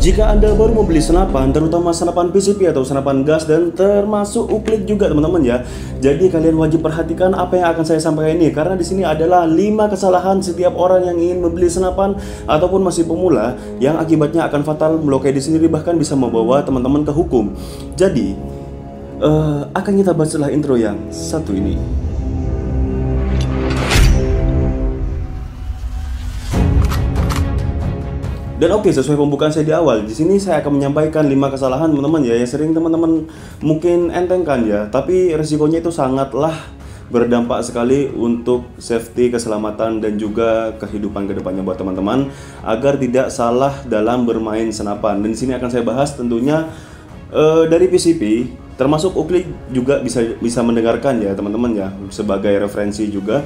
Jika Anda baru membeli senapan, terutama senapan PCP atau senapan gas dan termasuk uklik juga teman-teman ya. Jadi kalian wajib perhatikan apa yang akan saya sampaikan ini, karena di sini adalah 5 kesalahan setiap orang yang ingin membeli senapan ataupun masih pemula yang akibatnya akan fatal, melukai diri sendiri, bahkan bisa membawa teman-teman ke hukum. Jadi akan kita bahas setelah intro yang satu ini. Dan oke, sesuai pembukaan saya di awal, di sini saya akan menyampaikan 5 kesalahan teman-teman ya, yang sering teman-teman mungkin entengkan ya, tapi resikonya itu sangatlah berdampak sekali untuk safety, keselamatan, dan juga kehidupan kedepannya buat teman-teman agar tidak salah dalam bermain senapan. Dan di sini akan saya bahas tentunya dari PCP, termasuk uklik juga bisa mendengarkan ya teman-teman ya, sebagai referensi juga.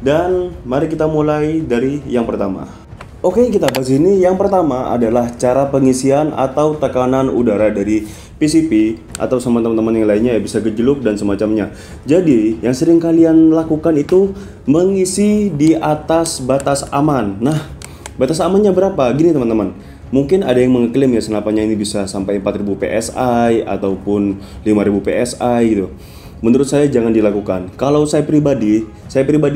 Dan mari kita mulai dari yang pertama. Oke, kita bahas ini. Yang pertama adalah cara pengisian atau tekanan udara dari PCP atau sama teman-teman yang lainnya ya, bisa gejluk dan semacamnya. Jadi yang sering kalian lakukan itu mengisi di atas batas aman. Nah, batas amannya berapa? Gini teman-teman, mungkin ada yang mengklaim ya senapannya ini bisa sampai 4000 PSI ataupun 5000 PSI gitu. Menurut saya jangan dilakukan. Kalau saya pribadi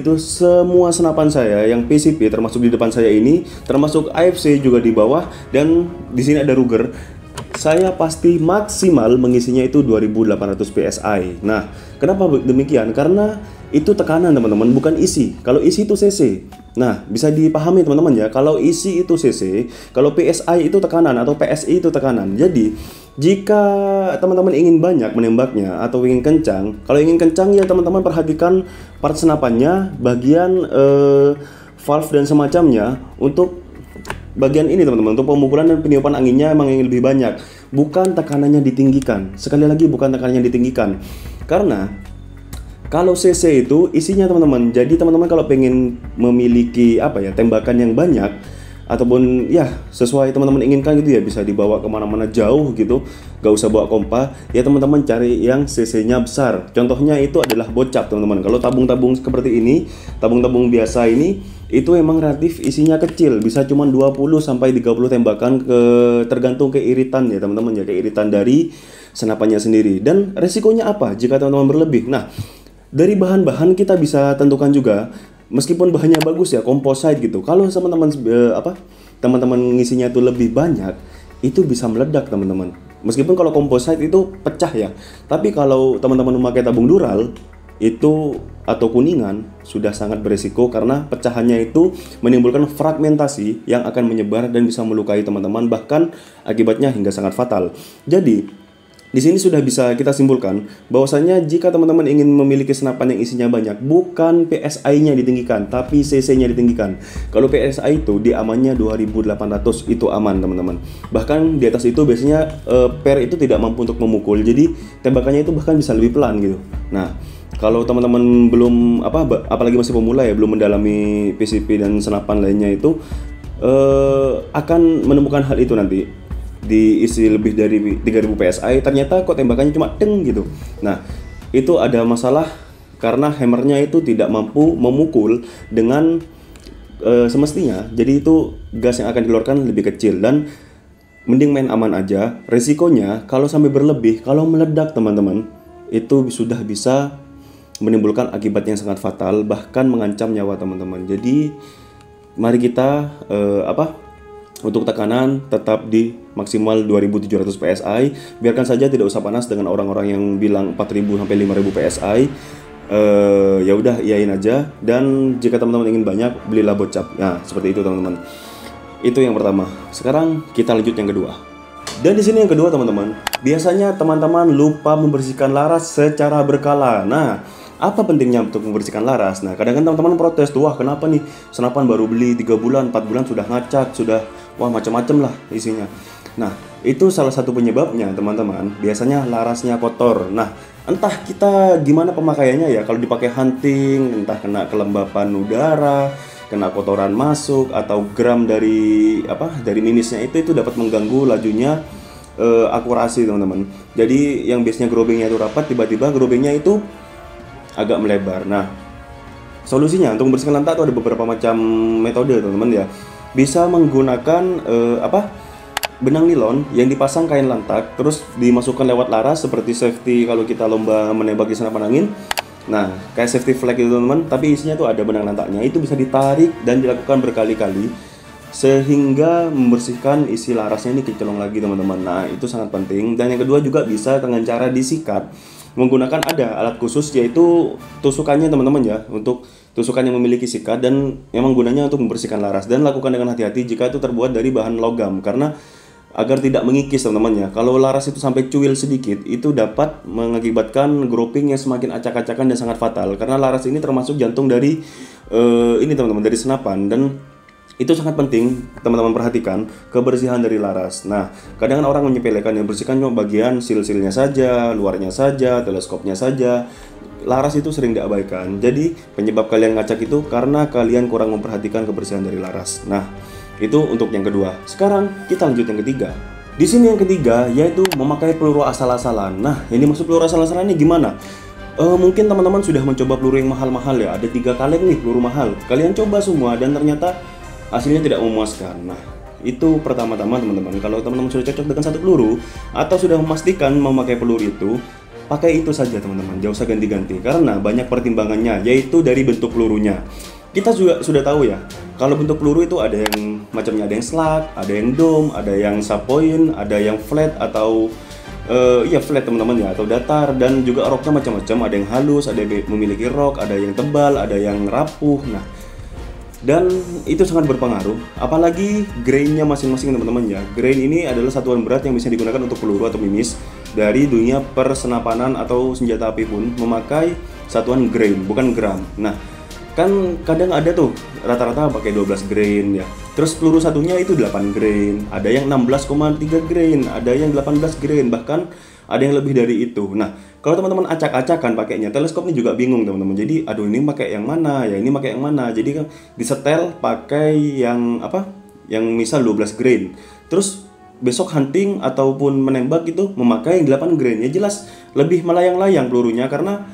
itu semua senapan saya yang PCP, termasuk di depan saya ini, termasuk AFC juga di bawah, dan di sini ada Ruger, saya pasti maksimal mengisinya itu 2800 PSI. Nah, kenapa demikian? Karena itu tekanan teman-teman, bukan isi. Kalau isi itu CC. Nah, bisa dipahami teman-teman ya, kalau isi itu CC, kalau PSI itu tekanan atau PSI itu tekanan. Jadi, jika teman-teman ingin banyak menembaknya atau ingin kencang, kalau ingin kencang ya teman-teman perhatikan part senapannya, bagian valve dan semacamnya. Untuk bagian ini teman-teman, untuk pemukulan dan peniupan anginnya emang yang lebih banyak, bukan tekanannya ditinggikan. Sekali lagi, bukan tekanannya ditinggikan. Karena kalau CC itu isinya teman-teman, jadi teman-teman kalau pengen memiliki tembakan yang banyak ataupun ya sesuai teman-teman inginkan gitu ya, bisa dibawa kemana-mana jauh gitu, gak usah bawa kompa ya teman-teman, cari yang CC-nya besar. Contohnya itu adalah bocap teman-teman. Kalau tabung-tabung seperti ini, tabung-tabung biasa ini, itu emang relatif isinya kecil, bisa cuma 20 sampai 30 tembakan, tergantung keiritan ya teman-teman ya, keiritan dari senapannya sendiri. Dan resikonya apa jika teman-teman berlebih? Nah, dari bahan-bahan kita bisa tentukan juga, meskipun bahannya bagus ya, composite gitu. Kalau teman-teman teman-teman ngisinya itu lebih banyak, itu bisa meledak teman-teman. Meskipun kalau composite itu pecah ya, tapi kalau teman-teman memakai tabung dural itu atau kuningan sudah sangat beresiko, karena pecahannya itu menimbulkan fragmentasi yang akan menyebar dan bisa melukai teman-teman, bahkan akibatnya hingga sangat fatal. Jadi di sini sudah bisa kita simpulkan bahwasanya jika teman-teman ingin memiliki senapan yang isinya banyak, bukan PSI-nya ditinggikan, tapi CC-nya ditinggikan. Kalau PSI itu di amannya 2800 itu aman teman-teman. Bahkan di atas itu biasanya per itu tidak mampu untuk memukul, jadi tembakannya itu bahkan bisa lebih pelan gitu. Nah, kalau teman-teman belum apalagi masih pemula ya, belum mendalami PCP dan senapan lainnya itu akan menemukan hal itu nanti. Diisi lebih dari 3000 PSI, ternyata kok tembakannya cuma deng gitu. Nah, itu ada masalah karena hammernya itu tidak mampu memukul dengan semestinya. Jadi itu gas yang akan dikeluarkan lebih kecil, dan mending main aman aja. Resikonya kalau sampai berlebih, kalau meledak teman-teman, itu sudah bisa menimbulkan akibat yang sangat fatal, bahkan mengancam nyawa teman-teman. Jadi mari kita untuk tekanan tetap di maksimal 2700 PSI. Biarkan saja, tidak usah panas dengan orang-orang yang bilang 4000 sampai 5000 PSI. Ya udah, iyain aja. Dan jika teman-teman ingin banyak, belilah bocap. Nah, seperti itu teman-teman. Itu yang pertama. Sekarang kita lanjut yang kedua. Dan di sini yang kedua teman-teman, biasanya teman-teman lupa membersihkan laras secara berkala. Nah, apa pentingnya untuk membersihkan laras? Nah, kadang kan teman-teman protes tuh, wah kenapa nih senapan baru beli 3 bulan, 4 bulan sudah ngacat, sudah wah macam-macam lah isinya. Nah, itu salah satu penyebabnya teman-teman, biasanya larasnya kotor. Nah, entah kita gimana pemakaiannya ya, kalau dipakai hunting, entah kena kelembapan udara, kena kotoran masuk, atau gram dari mimisnya itu dapat mengganggu lajunya akurasi teman-teman. Jadi yang biasanya gerobengnya itu rapat, tiba-tiba gerobengnya itu agak melebar. Nah, solusinya untuk membersihkan lantak itu ada beberapa macam metode teman-teman ya. Bisa menggunakan benang nilon yang dipasang kain lantak terus dimasukkan lewat laras seperti safety kalau kita lomba menembak di senapan angin. Nah, kayak safety flag itu teman-teman, tapi isinya tuh ada benang lantaknya. Itu bisa ditarik dan dilakukan berkali-kali sehingga membersihkan isi larasnya ini kinclong lagi teman-teman. Nah, itu sangat penting. Dan yang kedua juga bisa dengan cara disikat menggunakan ada alat khusus yaitu tusukannya teman-teman ya, untuk tusukan yang memiliki sikat dan memang gunanya untuk membersihkan laras. Dan lakukan dengan hati-hati jika itu terbuat dari bahan logam karena agar tidak mengikis teman-teman ya. Kalau laras itu sampai cuil sedikit itu dapat mengakibatkan groping yang semakin acak-acakan dan sangat fatal karena laras ini termasuk jantung dari ini teman-teman, dari senapan. Dan itu sangat penting teman-teman perhatikan kebersihan dari laras. Nah, kadang orang menyepelekan yang bersihkan cuma bagian sil-silnya saja, luarnya saja, teleskopnya saja. Laras itu sering diabaikan. Jadi penyebab kalian ngacak itu karena kalian kurang memperhatikan kebersihan dari laras. Nah, itu untuk yang kedua. Sekarang kita lanjut yang ketiga. Di sini yang ketiga yaitu memakai peluru asal-asalan. Nah, ini maksud peluru asal-asalan ini gimana? Mungkin teman-teman sudah mencoba peluru yang mahal-mahal ya. Ada 3 kaleng nih peluru mahal. Kalian coba semua dan ternyata hasilnya tidak memuaskan. Nah, itu pertama-tama teman-teman. Kalau teman-teman sudah cocok dengan satu peluru atau sudah memastikan memakai peluru itu, pakai itu saja teman-teman. Jangan usah ganti-ganti karena banyak pertimbangannya yaitu dari bentuk pelurunya. Kita juga sudah tahu ya, kalau bentuk peluru itu ada yang macamnya, ada yang slug, ada yang dome, ada yang subpoint, ada yang flat atau ya flat teman-teman ya, atau datar, dan juga roknya macam-macam, ada yang halus, ada yang memiliki rok, ada yang tebal, ada yang rapuh. Nah, dan itu sangat berpengaruh, apalagi grainnya masing-masing teman-teman ya. Grain ini adalah satuan berat yang bisa digunakan untuk peluru atau mimis. Dari dunia persenapanan atau senjata api pun memakai satuan grain, bukan gram. Nah, kan kadang ada tuh rata-rata pakai 12 grain ya. Terus peluru satunya itu 8 grain, ada yang 16,3 grain, ada yang 18 grain, bahkan ada yang lebih dari itu. Nah, kalau teman-teman acak-acakan pakainya, teleskop ini juga bingung teman-teman. Jadi, aduh ini pakai yang mana, ya ini pakai yang mana. Jadi kan disetel pakai yang apa? Yang misal 12 grain. Terus besok hunting ataupun menembak itu memakai yang 8 grain. Ya jelas lebih melayang-layang pelurunya karena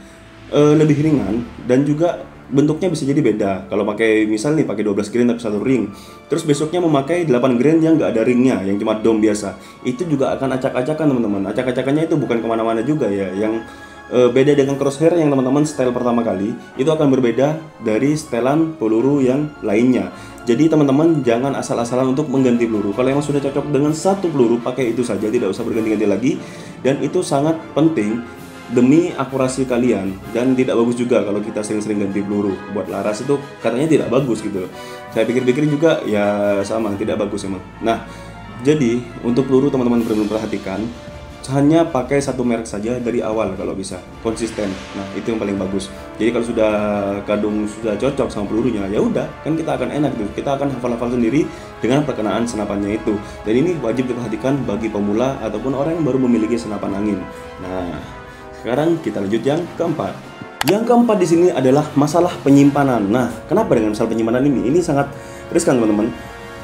lebih ringan dan juga bentuknya bisa jadi beda. Kalau pakai misal nih pakai 12 grain tapi satu ring, terus besoknya memakai 8 grain yang nggak ada ringnya, yang cuma dome biasa, itu juga akan acak-acakan teman-teman. Acak-acakannya itu bukan kemana-mana juga ya. Yang beda dengan crosshair yang teman-teman setel pertama kali, itu akan berbeda dari setelan peluru yang lainnya. Jadi teman-teman jangan asal-asalan untuk mengganti peluru. Kalau yang sudah cocok dengan satu peluru, pakai itu saja, tidak usah berganti-ganti lagi. Dan itu sangat penting demi akurasi kalian, dan tidak bagus juga kalau kita sering-sering ganti peluru. Buat laras itu katanya tidak bagus gitu loh. Saya pikir-pikir juga ya sama, tidak bagus emang. Nah, jadi untuk peluru teman-teman perlu perhatikan, hanya pakai satu merek saja dari awal kalau bisa, konsisten. Nah, itu yang paling bagus. Jadi kalau sudah kadung sudah cocok sama pelurunya, ya udah, kan kita akan enak tuh. Kita akan hafal-hafal sendiri dengan perkenaan senapannya itu. Dan ini wajib diperhatikan bagi pemula ataupun orang yang baru memiliki senapan angin. Nah, sekarang kita lanjut yang keempat. Yang keempat di sini adalah masalah penyimpanan. Nah, kenapa dengan masalah penyimpanan ini? Ini sangat riskan teman-teman.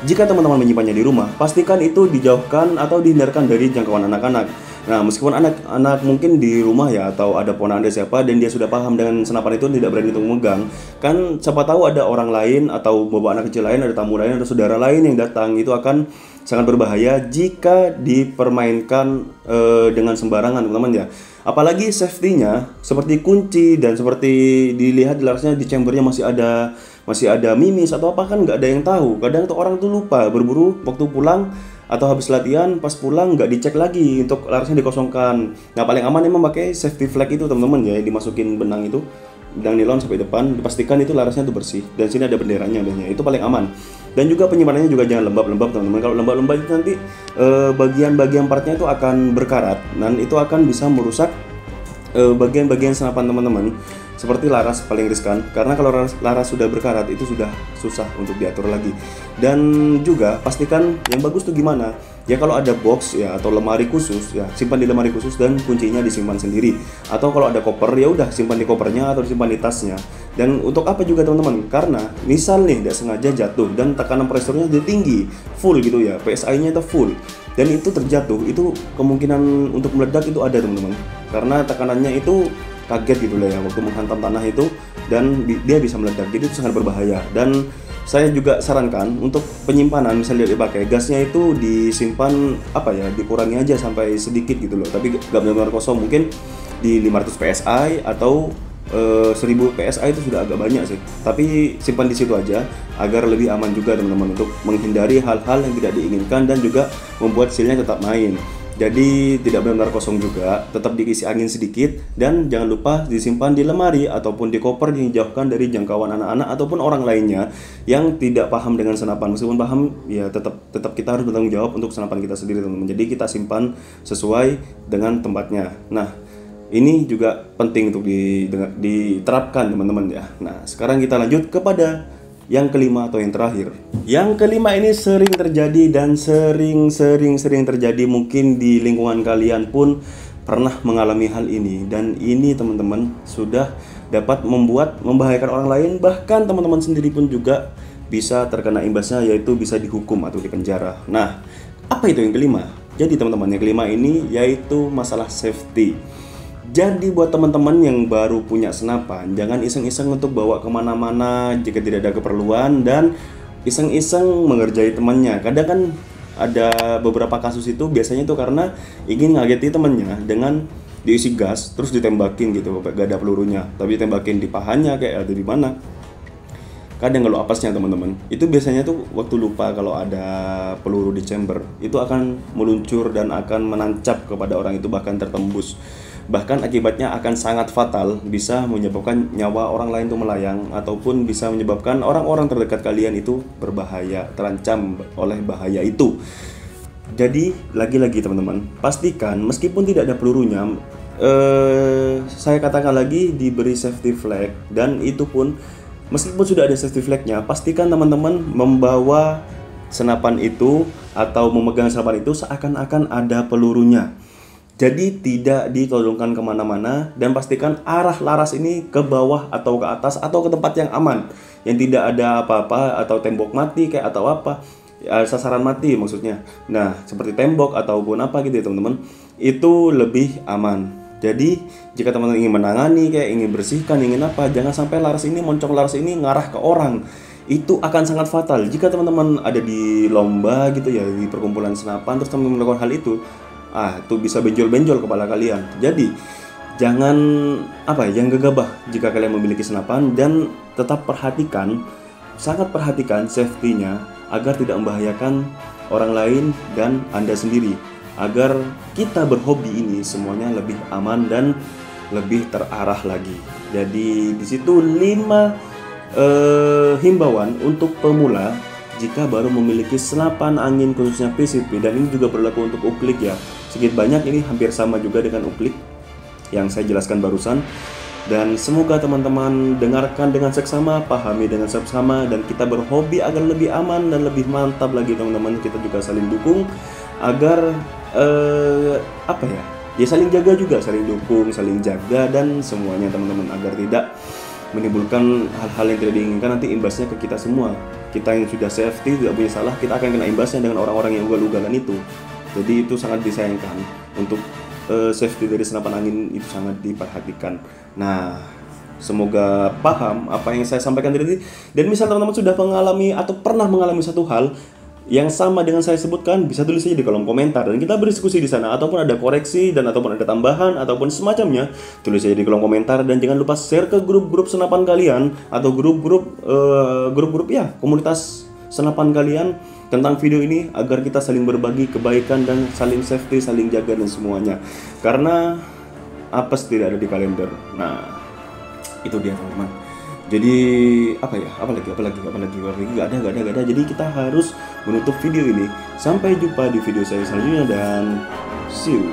Jika teman-teman menyimpannya di rumah, pastikan itu dijauhkan atau dihindarkan dari jangkauan anak-anak. Nah, meskipun anak-anak mungkin di rumah ya, atau ada ponakan Anda siapa dan dia sudah paham dengan senapan itu, tidak berani untuk memegang, kan siapa tahu ada orang lain atau bawa anak kecil lain, ada tamu lain, ada saudara lain yang datang, itu akan sangat berbahaya jika dipermainkan dengan sembarangan teman-teman ya. Apalagi safety-nya seperti kunci dan seperti dilihat di larasnya di chambernya masih ada mimis atau apa, kan nggak ada yang tahu. Kadang tuh orang tuh lupa, berburu waktu pulang atau habis latihan, pas pulang nggak dicek lagi untuk larasnya dikosongkan. Nah, paling aman emang pakai safety flag itu teman-teman ya, dimasukin benang itu, benang nilon sampai depan, dipastikan itu larasnya tuh bersih dan sini ada benderanya biasanya, itu paling aman. Dan juga penyimpanannya juga jangan lembab-lembab teman-teman. Kalau lembab-lembab itu nanti bagian-bagian partnya itu akan berkarat dan itu akan bisa merusak bagian-bagian senapan teman-teman. Seperti laras paling riskan, karena kalau laras sudah berkarat itu sudah susah untuk diatur lagi. Dan juga pastikan yang bagus tuh gimana ya, kalau ada box ya atau lemari khusus ya, simpan di lemari khusus dan kuncinya disimpan sendiri. Atau kalau ada koper ya udah simpan di kopernya atau disimpan di tasnya. Dan untuk apa juga teman-teman, karena misal nih tidak sengaja jatuh dan tekanan presornya jadi tinggi, full gitu ya, PSI-nya itu full, dan itu terjatuh, itu kemungkinan untuk meledak itu ada teman-teman, karena tekanannya itu kaget gitu lah ya waktu menghantam tanah itu, dan dia bisa meledak. Jadi itu sangat berbahaya. Dan saya juga sarankan untuk penyimpanan misalnya dipakai gasnya itu disimpan apa ya, dikurangi aja sampai sedikit gitu loh, tapi gak benar-benar kosong, mungkin di 500 PSI atau 1000 PSI itu sudah agak banyak sih, tapi simpan di situ aja agar lebih aman juga teman-teman, untuk menghindari hal-hal yang tidak diinginkan dan juga membuat sealnya tetap main. Jadi tidak benar-benar kosong juga, tetap diisi angin sedikit, dan jangan lupa disimpan di lemari ataupun di koper yang dijauhkan dari jangkauan anak-anak ataupun orang lainnya yang tidak paham dengan senapan. Meskipun paham, ya tetap kita harus bertanggung jawab untuk senapan kita sendiri teman-teman. Jadi kita simpan sesuai dengan tempatnya. Nah, ini juga penting untuk diterapkan teman-teman ya. Nah, sekarang kita lanjut kepada yang kelima atau yang terakhir. Yang kelima ini sering terjadi dan sering terjadi, mungkin di lingkungan kalian pun pernah mengalami hal ini, dan ini teman-teman sudah dapat membahayakan orang lain, bahkan teman-teman sendiri pun juga bisa terkena imbasnya, yaitu bisa dihukum atau dipenjara. Nah, apa itu yang kelima? Jadi teman-teman, yang kelima ini yaitu masalah safety. Jadi buat teman-teman yang baru punya senapan, jangan iseng-iseng untuk bawa kemana-mana jika tidak ada keperluan, dan iseng-iseng mengerjai temannya. Kadang kan ada beberapa kasus itu biasanya itu karena ingin ngageti temannya dengan diisi gas terus ditembakin gitu, gak ada pelurunya, tapi ditembakin di pahanya kayak ada di mana. Kadang kalau apesnya teman-teman, itu biasanya tuh waktu lupa kalau ada peluru di chamber, itu akan meluncur dan akan menancap kepada orang itu, bahkan tertembus. Bahkan akibatnya akan sangat fatal, bisa menyebabkan nyawa orang lain itu melayang, ataupun bisa menyebabkan orang-orang terdekat kalian itu berbahaya, terancam oleh bahaya itu. Jadi lagi-lagi teman-teman, pastikan meskipun tidak ada pelurunya, saya katakan lagi, diberi safety flag. Dan itu pun meskipun sudah ada safety flagnya, pastikan teman-teman membawa senapan itu atau memegang senapan itu seakan-akan ada pelurunya. Jadi tidak ditodongkan kemana-mana, dan pastikan arah laras ini ke bawah atau ke atas atau ke tempat yang aman, yang tidak ada apa-apa atau tembok mati kayak atau apa ya, sasaran mati maksudnya. Nah, seperti tembok ataupun apa gitu ya teman-teman, itu lebih aman. Jadi jika teman-teman ingin menangani, kayak ingin bersihkan, ingin apa, jangan sampai laras ini, moncong laras ini ngarah ke orang. Itu akan sangat fatal. Jika teman-teman ada di lomba gitu ya, di perkumpulan senapan, terus teman-teman melakukan hal itu, itu bisa benjol-benjol kepala kalian. Jadi jangan jangan gegabah jika kalian memiliki senapan, dan tetap sangat perhatikan safety-nya agar tidak membahayakan orang lain dan Anda sendiri, agar kita berhobi ini semuanya lebih aman dan lebih terarah lagi. Jadi di situ 5 himbauan untuk pemula jika baru memiliki senapan angin khususnya PCP, dan ini juga berlaku untuk uklik ya. Sedikit banyak ini hampir sama juga dengan uklik yang saya jelaskan barusan. Dan semoga teman-teman dengarkan dengan seksama, pahami dengan seksama, dan kita berhobi agar lebih aman dan lebih mantap lagi teman-teman. Kita juga saling dukung agar saling jaga juga, saling dukung, saling jaga, dan semuanya teman-teman, agar tidak menimbulkan hal-hal yang tidak diinginkan nanti imbasnya ke kita semua. Kita yang sudah safety tidak punya salah, kita akan kena imbasnya dengan orang-orang yang ugal-ugalan itu. Jadi itu sangat disayangkan. Untuk safety dari senapan angin itu sangat diperhatikan. Nah, semoga paham apa yang saya sampaikan tadi. Dan misal teman-teman sudah mengalami atau pernah mengalami satu hal yang sama dengan saya sebutkan, bisa tulis saja di kolom komentar dan kita berdiskusi di sana, ataupun ada koreksi dan ataupun ada tambahan ataupun semacamnya, tulis saja di kolom komentar. Dan jangan lupa share ke grup-grup senapan kalian atau grup-grup ya, komunitas senapan kalian tentang video ini, agar kita saling berbagi kebaikan dan saling safety, saling jaga dan semuanya. Karena apes tidak ada di kalender. Nah, itu dia teman-teman. Jadi apalagi gak ada. Jadi kita harus menutup video ini. Sampai jumpa di video saya selanjutnya dan see you.